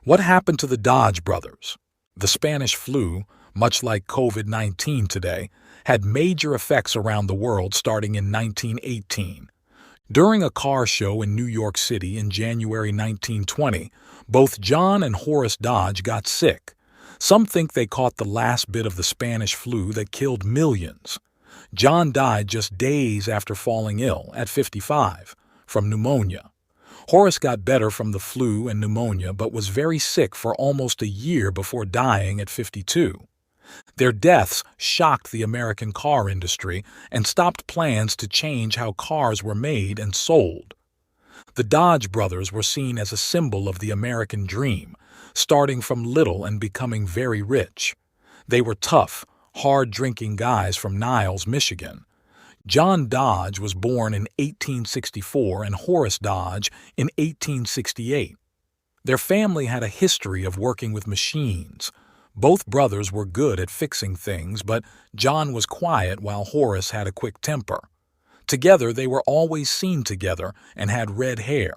What happened to the Dodge brothers? The Spanish flu, much like COVID-19 today, had major effects around the world starting in 1918. During a car show in New York City in January 1920, both John and Horace Dodge got sick. Some think they caught the last bit of the Spanish flu that killed millions. John died just days after falling ill, at 55, from pneumonia. Horace got better from the flu and pneumonia but was very sick for almost a year before dying at 52. Their deaths shocked the American car industry and stopped plans to change how cars were made and sold. The Dodge brothers were seen as a symbol of the American dream, starting from little and becoming very rich. They were tough, hard-drinking guys from Niles, Michigan. John Dodge was born in 1864 and Horace Dodge in 1868. Their family had a history of working with machines. Both brothers were good at fixing things, but John was quiet while Horace had a quick temper. Together, they were always seen together and had red hair.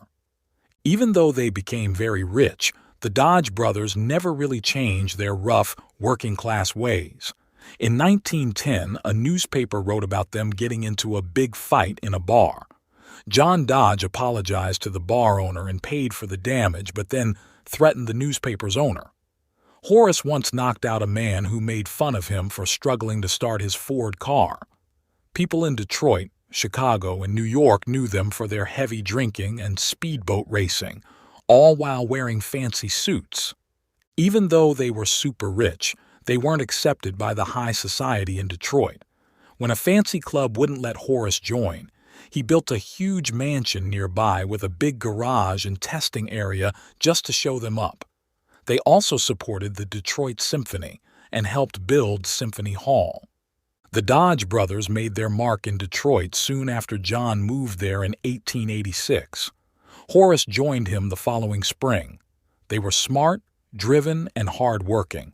Even though they became very rich, the Dodge brothers never really changed their rough, working-class ways. In 1910, a newspaper wrote about them getting into a big fight in a bar. John Dodge apologized to the bar owner and paid for the damage, but then threatened the newspaper's owner. Horace once knocked out a man who made fun of him for struggling to start his Ford car. People in Detroit, Chicago, and New York knew them for their heavy drinking and speedboat racing, all while wearing fancy suits. Even though they were super rich, they weren't accepted by the high society in Detroit. When a fancy club wouldn't let Horace join, he built a huge mansion nearby with a big garage and testing area just to show them up. They also supported the Detroit Symphony and helped build Symphony Hall. The Dodge brothers made their mark in Detroit soon after John moved there in 1886. Horace joined him the following spring. They were smart, driven, and hard-working.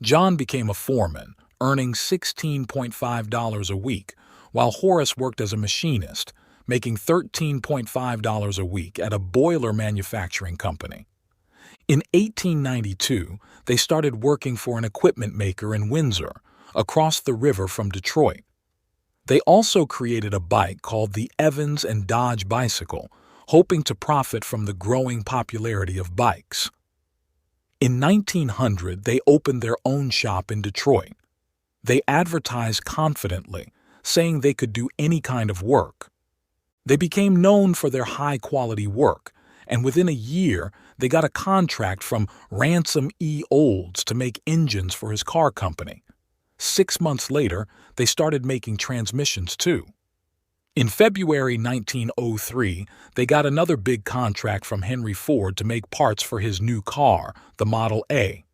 John became a foreman, earning $16.5 a week, while Horace worked as a machinist, making $13.5 a week at a boiler manufacturing company. In 1892, they started working for an equipment maker in Windsor, across the river from Detroit. They also created a bike called the Evans and Dodge bicycle, hoping to profit from the growing popularity of bikes. In 1900, they opened their own shop in Detroit. They advertised confidently, saying they could do any kind of work. They became known for their high-quality work, and within a year, they got a contract from Ransom E. Olds to make engines for his car company. 6 months later, they started making transmissions too. In February 1903, they got another big contract from Henry Ford to make parts for his new car, the Model A.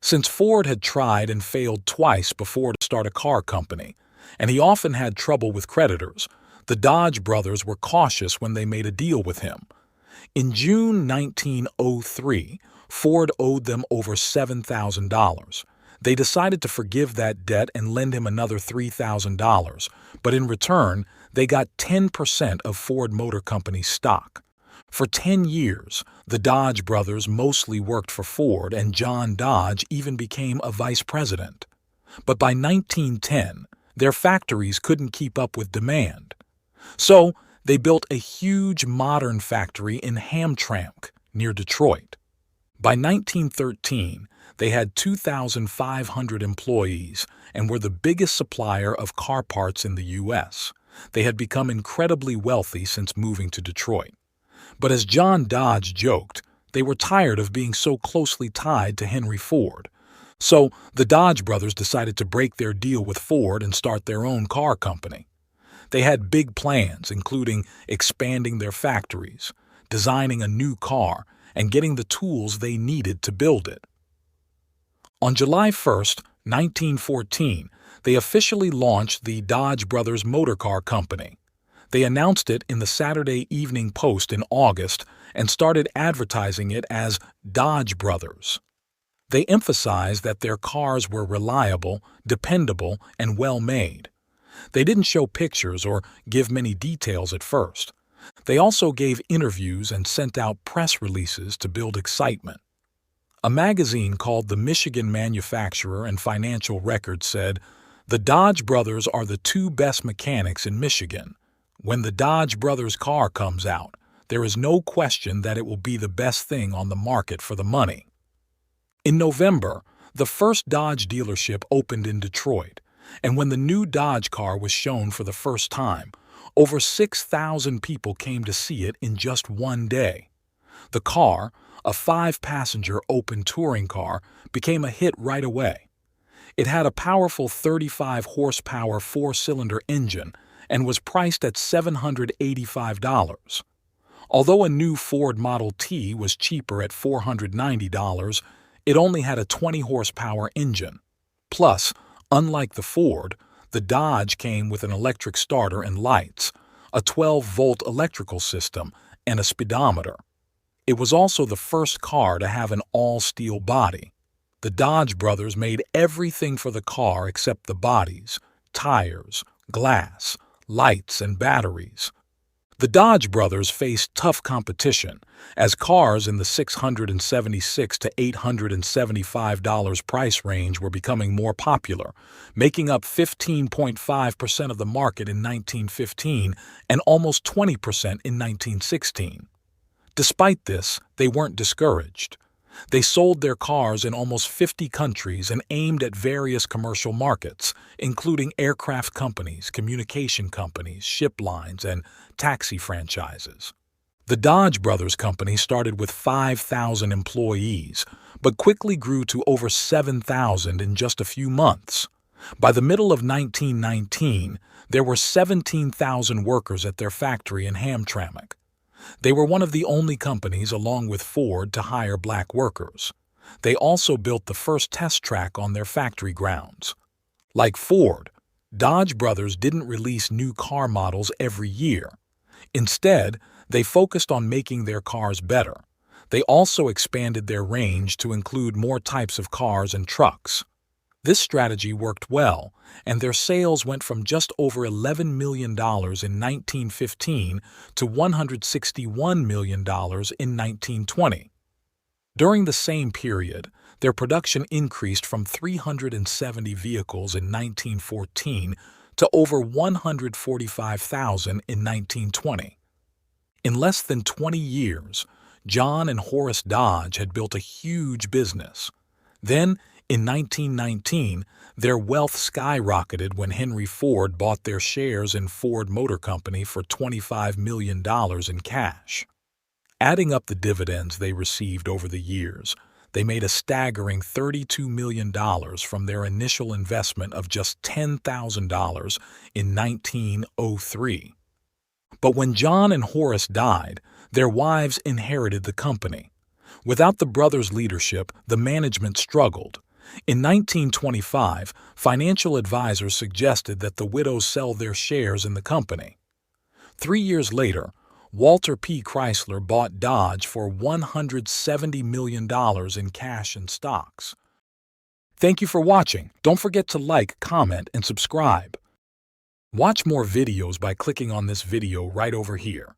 Since Ford had tried and failed twice before to start a car company, and he often had trouble with creditors, the Dodge brothers were cautious when they made a deal with him. In June 1903, Ford owed them over $7,000. They decided to forgive that debt and lend him another $3,000, but in return, they got 10% of Ford Motor Company's stock. For 10 years, the Dodge brothers mostly worked for Ford, and John Dodge even became a vice president. But by 1910, their factories couldn't keep up with demand. So, they built a huge modern factory in Hamtramck, near Detroit. By 1913, they had 2,500 employees and were the biggest supplier of car parts in the U.S. They had become incredibly wealthy since moving to Detroit. But as John Dodge joked, they were tired of being so closely tied to Henry Ford. So the Dodge brothers decided to break their deal with Ford and start their own car company. They had big plans, including expanding their factories, designing a new car, and getting the tools they needed to build it. On July 1, 1914, they officially launched the Dodge Brothers Motor Car Company. They announced it in the Saturday Evening Post in August and started advertising it as Dodge Brothers. They emphasized that their cars were reliable, dependable, and well-made. They didn't show pictures or give many details at first. They also gave interviews and sent out press releases to build excitement. A magazine called the Michigan Manufacturer and Financial Record said, "The Dodge brothers are the two best mechanics in Michigan. When the Dodge brothers car comes out, there is no question that it will be the best thing on the market for the money." In November, the first Dodge dealership opened in Detroit, and when the new Dodge car was shown for the first time, over 6,000 people came to see it in just one day. The car, a 5-passenger open touring car, became a hit right away. It had a powerful 35-horsepower 4-cylinder engine and was priced at $785. Although a new Ford Model T was cheaper at $490, it only had a 20-horsepower engine. Plus, unlike the Ford, the Dodge came with an electric starter and lights, a 12-volt electrical system, and a speedometer. It was also the first car to have an all-steel body. The Dodge brothers made everything for the car except the bodies, tires, glass, lights, and batteries. The Dodge brothers faced tough competition, as cars in the $676 to $875 price range were becoming more popular, making up 15.5% of the market in 1915 and almost 20% in 1916. Despite this, they weren't discouraged. They sold their cars in almost 50 countries and aimed at various commercial markets, including aircraft companies, communication companies, ship lines, and taxi franchises. The Dodge Brothers Company started with 5,000 employees, but quickly grew to over 7,000 in just a few months. By the middle of 1919, there were 17,000 workers at their factory in Hamtramck. They were one of the only companies, along with Ford, to hire black workers. They also built the first test track on their factory grounds. Like Ford, Dodge Brothers didn't release new car models every year. Instead, they focused on making their cars better. They also expanded their range to include more types of cars and trucks. This strategy worked well, and their sales went from just over $11 million in 1915 to $161 million in 1920. During the same period, their production increased from 370 vehicles in 1914 to over 145,000 in 1920. In less than 20 years, John and Horace Dodge had built a huge business. Then, in 1919, their wealth skyrocketed when Henry Ford bought their shares in Ford Motor Company for $25 million in cash. Adding up the dividends they received over the years, they made a staggering $32 million from their initial investment of just $10,000 in 1903. But when John and Horace died, their wives inherited the company. Without the brothers' leadership, the management struggled. In 1925, financial advisors suggested that the widows sell their shares in the company. 3 years later, Walter P. Chrysler bought Dodge for $170 million in cash and stocks. Thank you for watching. Don't forget to like, comment, and subscribe. Watch more videos by clicking on this video right over here.